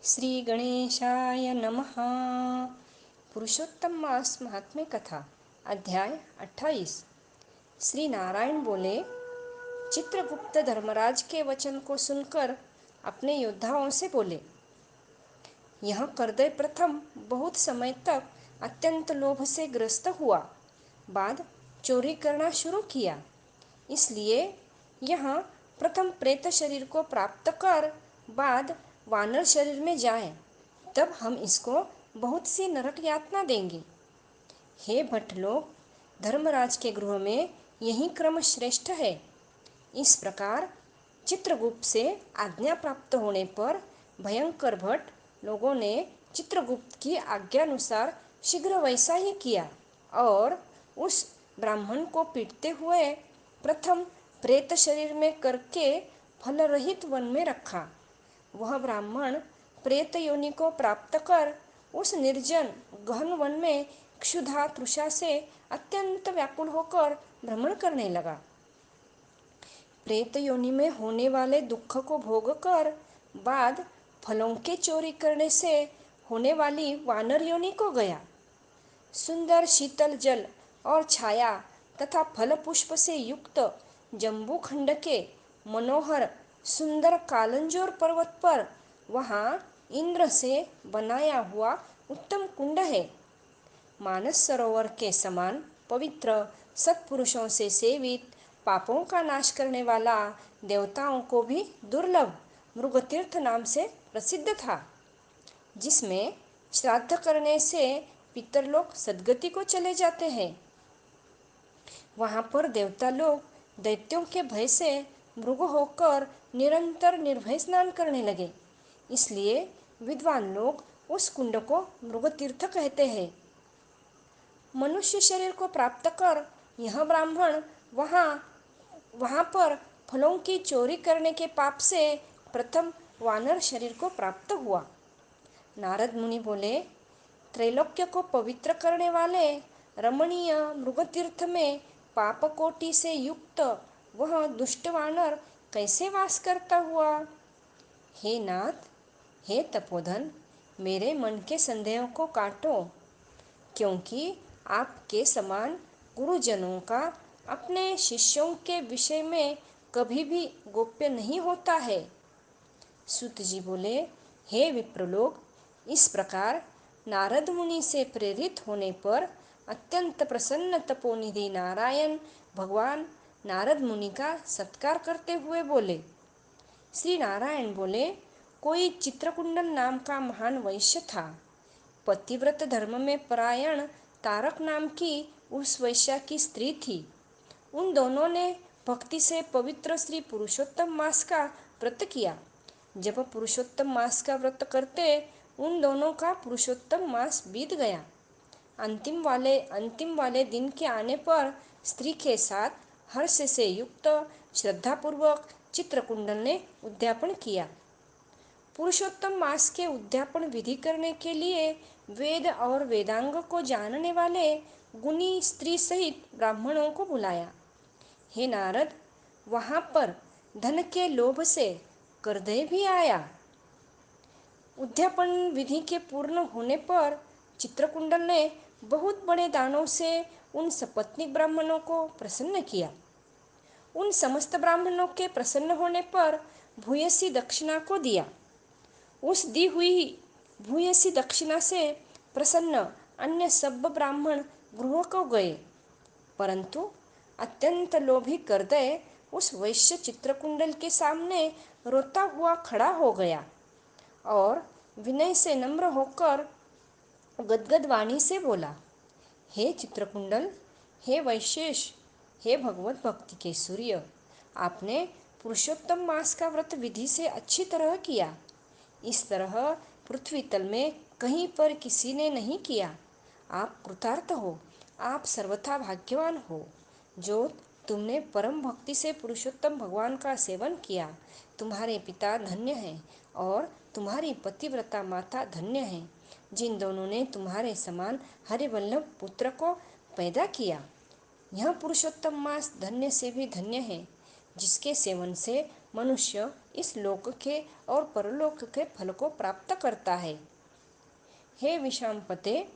श्री गणेशाय नमः। पुरुषोत्तम मास महात्म्य कथा अध्याय 28। श्री नारायण बोले, चित्रगुप्त धर्मराज के वचन को सुनकर अपने योद्धाओं से बोले, यह करदय प्रथम बहुत समय तक अत्यंत लोभ से ग्रस्त हुआ, बाद चोरी करना शुरू किया। इसलिए यह प्रथम प्रेत शरीर को प्राप्त कर बाद वानर शरीर में जाए, तब हम इसको बहुत सी नरक यातना देंगे। हे भट्ट लोग, धर्मराज के गृह में यही क्रम श्रेष्ठ है। इस प्रकार चित्रगुप्त से आज्ञा प्राप्त होने पर भयंकर भट्ट लोगों ने चित्रगुप्त की आज्ञानुसार शीघ्र वैसा ही किया और उस ब्राह्मण को पीटते हुए प्रथम प्रेत शरीर में करके फल रहित वन में रखा। वह ब्राह्मण प्रेत योनि को प्राप्त कर उस निर्जन गहन वन में क्षुधा तृषा से अत्यंत व्याकुल होकर भ्रमण करने लगा। प्रेत योनि में होने वाले दुख को भोग कर बाद फलों के चोरी करने से होने वाली वानर योनि को गया। सुंदर शीतल जल और छाया तथा फल पुष्प से युक्त जम्बू खंड के मनोहर सुंदर कालंजोर पर्वत पर वहाँ इंद्र से बनाया हुआ उत्तम कुंड है। मानस सरोवर के समान पवित्र सत्पुरुषों से सेवित पापों का नाश करने वाला देवताओं को भी दुर्लभ मृगतीर्थ नाम से प्रसिद्ध था, जिसमें श्राद्ध करने से पितरलोक सद्गति को चले जाते हैं। वहाँ पर देवता लोग दैत्यों के भय से मृग होकर निरंतर निर्भय स्नान करने लगे, इसलिए विद्वान लोग उस कुंड को मृगतीर्थ कहते हैं। मनुष्य शरीर को प्राप्त कर यह ब्राह्मण वहाँ पर फलों की चोरी करने के पाप से प्रथम वानर शरीर को प्राप्त हुआ। नारद मुनि बोले, त्रैलोक्य को पवित्र करने वाले रमणीय मृगतीर्थ में पाप कोटि से युक्त वह दुष्ट वानर कैसे वास करता हुआ? हे नाथ, हे तपोधन, मेरे मन के संदेह को काटो, क्योंकि आपके समान गुरुजनों का अपने शिष्यों के विषय में कभी भी गोप्य नहीं होता है। सूत जी बोले, हे विप्रलोक, इस प्रकार नारद मुनि से प्रेरित होने पर अत्यंत प्रसन्न तपोनिधि नारायण भगवान नारद मुनि का सत्कार करते हुए बोले। श्री नारायण बोले, कोई चित्रकुंडल नाम का महान वैश्य था। पतिव्रत धर्म में परायण तारक नाम की उस वैश्या की स्त्री थी। उन दोनों ने भक्ति से पवित्र श्री पुरुषोत्तम मास का व्रत किया। जब पुरुषोत्तम मास का व्रत करते उन दोनों का पुरुषोत्तम मास बीत गया। अंतिम वाले दिन के आने पर स्त्री के साथ हर्ष से युक्त श्रद्धापूर्वक चित्रकुंडल ने उद्यापन किया। पुरुषोत्तम मास के उद्यापन विधि करने के लिए वेद और वेदांग को जानने वाले गुणी स्त्री सहित ब्राह्मणों को बुलाया। हे नारद, वहाँ पर धन के लोभ से करदय भी आया। उद्यापन विधि के पूर्ण होने पर चित्रकुंडल ने बहुत बड़े दानों से उन सपत्नीक ब्राह्मणों को प्रसन्न किया। उन समस्त ब्राह्मणों के प्रसन्न होने पर भूयसी दक्षिणा को दिया। उस दी हुई भूयसी दक्षिणा से प्रसन्न अन्य सब ब्राह्मण गृह को गए, परंतु अत्यंत लोभी करदय उस वैश्य चित्रकुंडल के सामने रोता हुआ खड़ा हो गया और विनय से नम्र होकर गदगद वाणी से बोला, हे चित्रकुंडल, हे वैशेष, हे भगवत भक्ति के सूर्य, आपने पुरुषोत्तम मास का व्रत विधि से अच्छी तरह किया। इस तरह पृथ्वी तल में कहीं पर किसी ने नहीं किया। आप कृतार्थ हो, आप सर्वथा भाग्यवान हो, जो तुमने परम भक्ति से पुरुषोत्तम भगवान का सेवन किया। तुम्हारे पिता धन्य हैं और तुम्हारी पतिव्रता माता धन्य हैं, जिन दोनों ने तुम्हारे समान हरिवल्लभ पुत्र को पैदा किया। यह पुरुषोत्तम मास धन्य से भी धन्य है, जिसके सेवन से मनुष्य इस लोक के और परलोक के फल को प्राप्त करता है। हे विशांपते,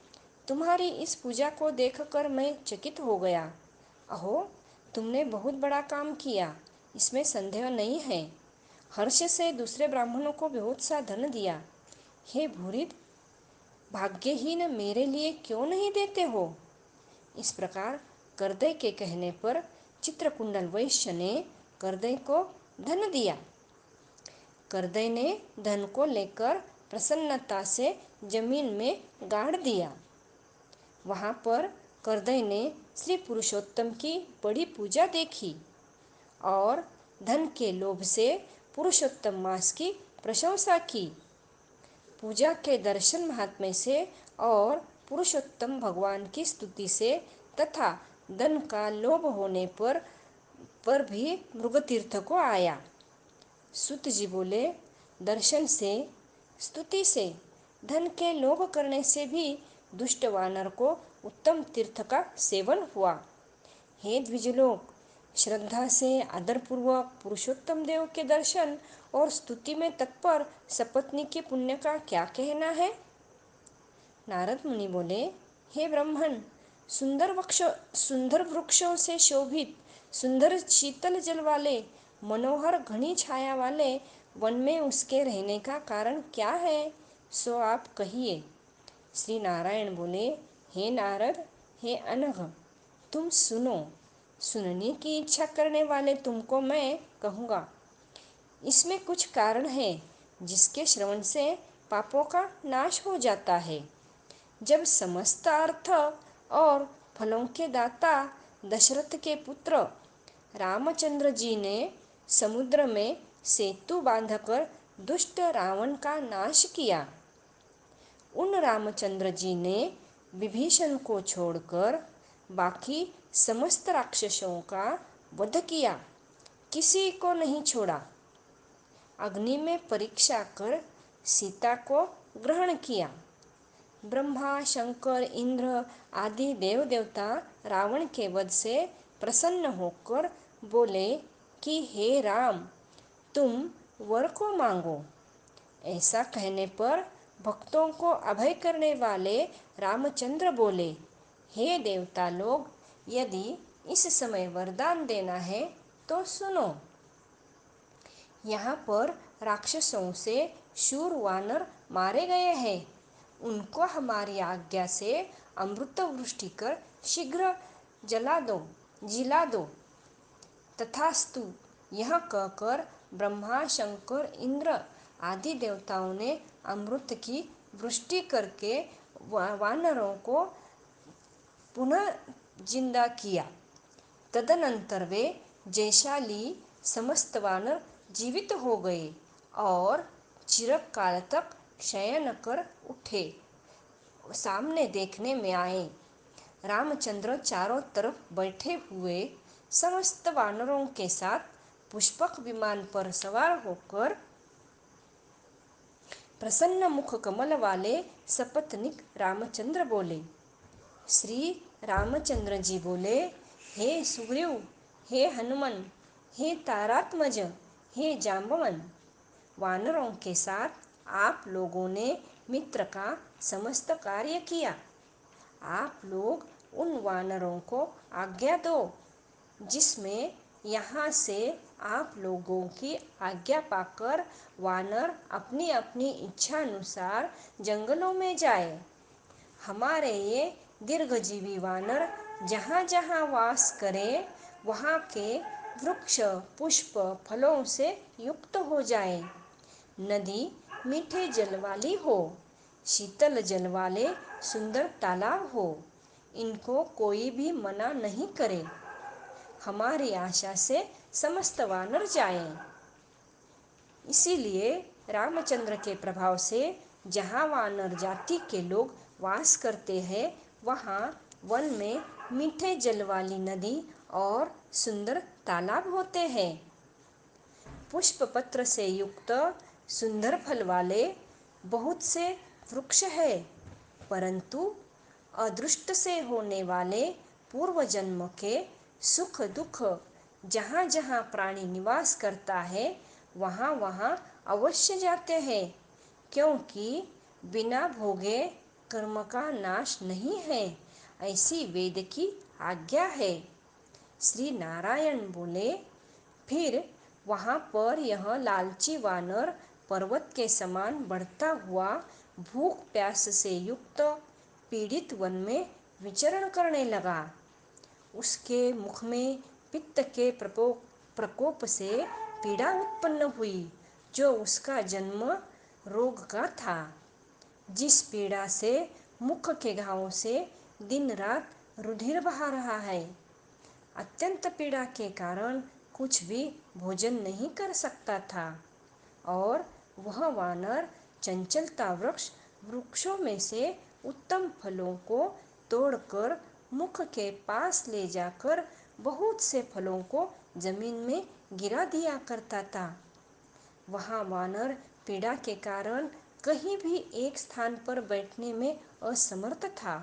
तुम्हारी इस पूजा को देखकर मैं चकित हो गया। अहो, तुमने बहुत बड़ा काम किया, इसमें संदेह नहीं है। हर्ष से दूसरे ब्राह्मणों को बहुत सा धन दिया। हे भूरिद, भाग्यहीन मेरे लिए क्यों नहीं देते हो? इस प्रकार करदय के कहने पर चित्रकुंडल वैश्य ने करदय को धन दिया। करदय ने धन को लेकर प्रसन्नता से जमीन में गाड़ दिया। वहाँ पर करदय ने श्री पुरुषोत्तम की बड़ी पूजा देखी और धन के लोभ से पुरुषोत्तम मास की प्रशंसा की। पूजा के दर्शन महात्म्य से और पुरुषोत्तम भगवान की स्तुति से तथा धन का लोभ होने पर भी मृगतीर्थ को आया। सूत जी बोले, दर्शन से, स्तुति से, धन के लोभ करने से भी दुष्ट वानर को उत्तम तीर्थ का सेवन हुआ। हे द्विजलोक, श्रद्धा से आदरपूर्वक पुरुषोत्तम देव के दर्शन और स्तुति में तत्पर सपत्नी के पुण्य का क्या कहना है? नारद मुनि बोले, हे ब्राह्मण, सुंदर वृक्षों से शोभित, सुंदर शीतल जल वाले, मनोहर घनी छाया वाले वन में उसके रहने का कारण क्या है, सो आप कहिए। श्री नारायण बोले, हे नारद, हे अनघ, तुम सुनो। सुनने की इच्छा करने वाले तुमको मैं कहूँगा। इसमें कुछ कारण है जिसके श्रवण से पापों का नाश हो जाता है। जब समस्त अर्थ और फलों के दाता दशरथ के पुत्र रामचंद्र जी ने समुद्र में सेतु बांधकर दुष्ट रावण का नाश किया, उन रामचंद्र जी ने विभीषण को छोड़कर बाकी समस्त राक्षसों का वध किया, किसी को नहीं छोड़ा। अग्नि में परीक्षा कर सीता को ग्रहण किया। ब्रह्मा, शंकर, इंद्र आदि देव देवता रावण के वध से प्रसन्न होकर बोले कि हे राम, तुम वर को मांगो। ऐसा कहने पर भक्तों को अभय करने वाले रामचंद्र बोले, हे देवता लोग, यदि इस समय वरदान देना है तो सुनो। यहाँ पर राक्षसों से शूर वानर मारे गए हैं। उनको हमारी आज्ञा से अमृत वृष्टि कर शीघ्र जिला दो। तथास्तु, यह कहकर ब्रह्मा, शंकर, इंद्र आदि देवताओं ने अमृत की वृष्टि करके वानरों को पुनः जिंदा किया। तदनंतर वे जयशाली समस्त वानर जीवित हो गए और चिरकाल तक शयन कर उठे सामने देखने में आए। रामचंद्र चारों तरफ बैठे हुए समस्त वानरों के साथ पुष्पक विमान पर सवार होकर प्रसन्न मुख कमल वाले सपत्नीक रामचंद्र बोले। श्री रामचंद्र जी बोले, हे सुग्रीव, हे हनुमान, हे तारात्मज, हे जाम्बवन, वानरों के साथ आप लोगों ने मित्र का समस्त कार्य किया। आप लोग उन वानरों को आज्ञा दो जिसमें यहाँ से आप लोगों की आज्ञा पाकर वानर अपनी अपनी इच्छा अनुसार जंगलों में जाए। हमारे ये दीर्घजीवी वानर जहाँ जहाँ वास करें वहाँ के वृक्ष, पुष्प, फलों से युक्त हो जाए। नदी मीठे जल वाली हो, शीतल जल वाले सुंदर तालाब हो, इनको कोई भी मना नहीं करे। हमारी आशा से समस्त वानर जाएं। इसीलिए रामचंद्र के प्रभाव से जहाँ वानर जाति के लोग वास करते हैं वहाँ वन में मीठे जल वाली नदी और सुंदर तालाब होते हैं। पुष्प पत्र से युक्त सुंदर फल वाले बहुत से वृक्ष है, परंतु अदृष्ट से होने वाले पूर्व जन्म के सुख दुख जहाँ जहाँ प्राणी निवास करता है वहाँ वहाँ अवश्य जाते हैं, क्योंकि बिना भोगे कर्म का नाश नहीं है, ऐसी वेद की आज्ञा है। श्री नारायण बोले, फिर वहाँ पर यह लालची वानर पर्वत के समान बढ़ता हुआ भूख प्यास से युक्त पीड़ित वन में विचरण करने लगा। उसके मुख में पित्त के प्रकोप से पीड़ा उत्पन्न हुई, जो उसका जन्म रोग का था। जिस पीड़ा से मुख के घावों से दिन रात रुधिर बहा रहा है। अत्यंत पीड़ा के कारण कुछ भी भोजन नहीं कर सकता था, और वह वानर चंचलता वृक्षों में से उत्तम फलों को तोड़कर मुख के पास ले जाकर बहुत से फलों को जमीन में गिरा दिया करता था। वह वानर पीड़ा के कारण कहीं भी एक स्थान पर बैठने में असमर्थ था।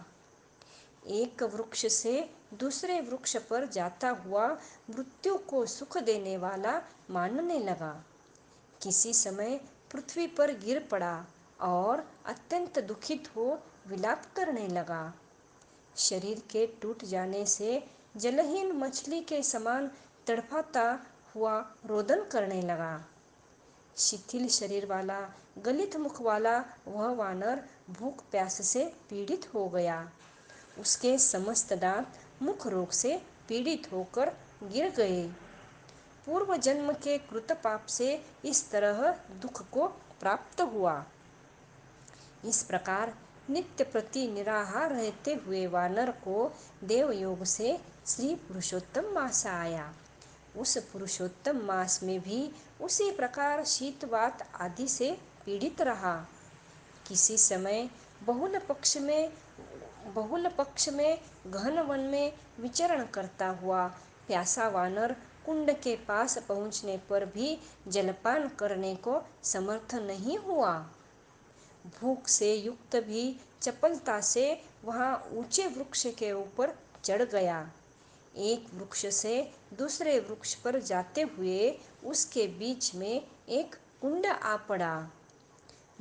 एक वृक्ष से दूसरे वृक्ष पर जाता हुआ मृत्यु को सुख देने वाला मानने लगा। किसी समय पृथ्वी पर गिर पड़ा और अत्यंत दुखित हो विलाप करने लगा। शरीर के टूट जाने से जलहीन मछली के समान तड़पाता हुआ रोदन करने लगा। शिथिल शरीर वाला, गलित मुख वाला वह वानर भूख प्यास से पीड़ित हो गया। उसके समस्त दांत मुख रोग से पीड़ित होकर गिर गए। पूर्व जन्म के कृत पाप से इस तरह दुख को प्राप्त हुआ। इस प्रकार नित्य प्रति निराहार रहते हुए वानर को देवयोग से श्री पुरुषोत्तम मास आया। उस पुरुषोत्तम मास में भी उसी प्रकार शीत वात आदि से पीड़ित रहा। किसी समय बहुल पक्ष में घन वन में विचरण करता हुआ प्यासा वानर कुंड के पास पहुँचने पर भी जलपान करने को समर्थ नहीं हुआ। भूख से युक्त भी चपलता से वहाँ ऊंचे वृक्ष के ऊपर चढ़ गया। एक वृक्ष से दूसरे वृक्ष पर जाते हुए उसके बीच में एक कुंड आ पड़ा।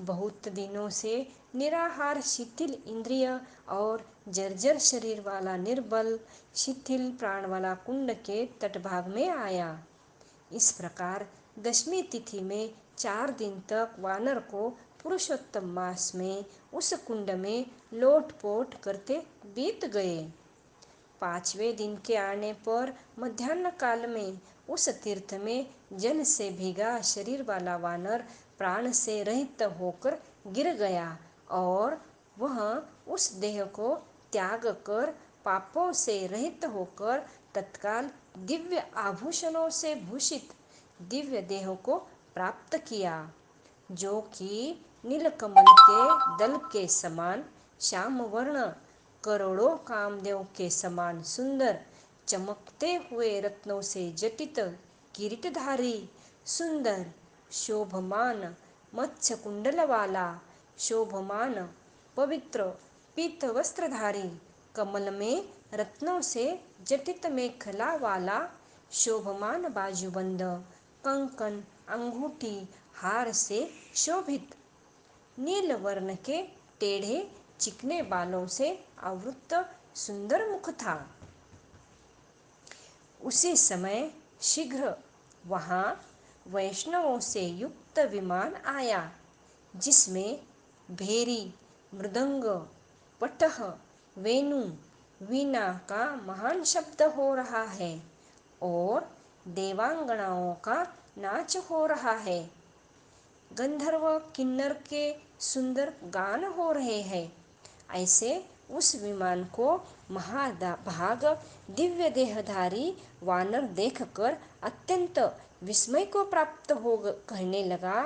बहुत दिनों से निराहार शिथिल इंद्रिय और जर्जर शरीर वाला निर्बल शिथिल प्राण वाला कुंड के तटभाग में आया। इस प्रकार दशमी तिथि में 4 दिन तक वानर को पुरुषोत्तम मास में उस कुंड में लोटपोट करते बीत गए। 5वें दिन के आने पर मध्याह्न काल में उस तीर्थ में जल से भीगा शरीर वाला वानर प्राण से रहित होकर गिर गया, और वह उस देह को त्याग कर पापों से रहित होकर तत्काल दिव्य आभूषणों से भूषित दिव्य देह को प्राप्त किया, जो कि नीलकमल के दल के समान श्याम वर्ण, करोड़ों कामदेव के समान सुंदर, चमकते हुए रत्नों से जटित किरीटधारी, सुंदर शोभमान मत्स्य कुंडल वाला, शोभमान पवित्र पीत वस्त्रधारी, कमल में रत्नों से जटित मेखला वाला, शोभमान बाजूबंद, कंकन अंगूठी हार से शोभित, नील वर्ण के टेढ़े चिकने बालों से आवृत सुंदर मुख था। उसी समय शीघ्र वहाँ वैष्णवों से युक्त विमान आया, जिसमें भेरी, मृदंग, पटह, वेणु, वीणा का महान शब्द हो रहा है और देवांगनाओं का नाच हो रहा है। गंधर्व किन्नर के सुंदर गान हो रहे हैं। ऐसे उस विमान को महाभाग दिव्य देहधारी वानर देखकर अत्यंत विस्मय को प्राप्त हो कहने लगा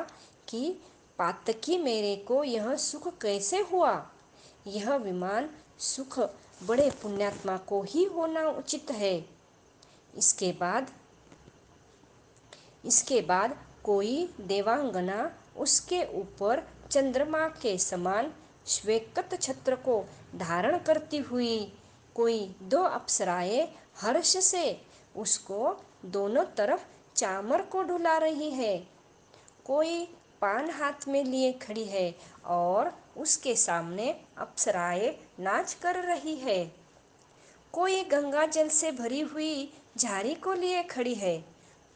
कि पातकी मेरे को यह सुख कैसे हुआ। यह विमान सुख बड़े पुण्यात्मा को ही होना उचित है। इसके बाद कोई देवांगना उसके ऊपर चंद्रमा के समान श्वेत छत्र को धारण करती हुई, कोई 2 अप्सराएं हर्ष से उसको दोनों तरफ चामर को डुला रही है। कोई पान हाथ में लिए खड़ी है और उसके सामने अप्सराएं नाच कर रही है। कोई गंगा जल से भरी हुई झाड़ी को लिए खड़ी है,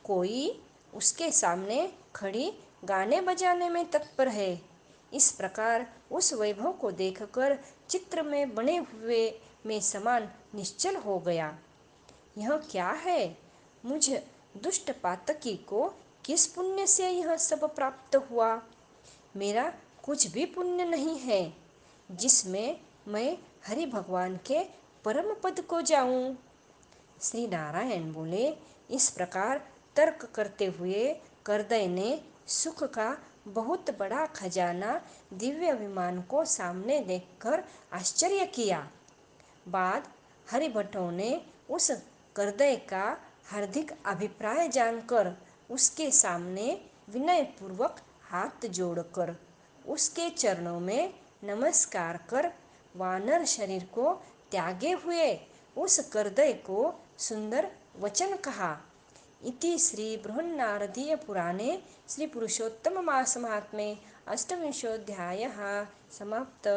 कोई उसके सामने खड़ी गाने बजाने में तत्पर है। इस प्रकार उस वैभव को देखकर चित्र में बने हुए में समान निश्चल हो गया। यह क्या है? मुझ दुष्ट पातकी को किस पुण्य से यह सब प्राप्त हुआ? मेरा कुछ भी पुण्य नहीं है जिसमें मैं हरि भगवान के परम पद को जाऊं। श्री नारायण बोले, इस प्रकार तर्क करते हुए करदय ने सुख का बहुत बड़ा खजाना दिव्य विमान को सामने देखकर आश्चर्य किया। बाद हरिभटों ने उस करदय का हार्दिक अभिप्राय जानकर उसके सामने विनयपूर्वक हाथ जोड़कर उसके चरणों में नमस्कार कर वानर शरीर को त्यागे हुए उस करदय को सुंदर वचन कहा। इति श्री बृहन्नारदीय पुराणे श्री पुरुषोत्तम मास महात्म्ये अष्टविंशोऽध्यायः समाप्त।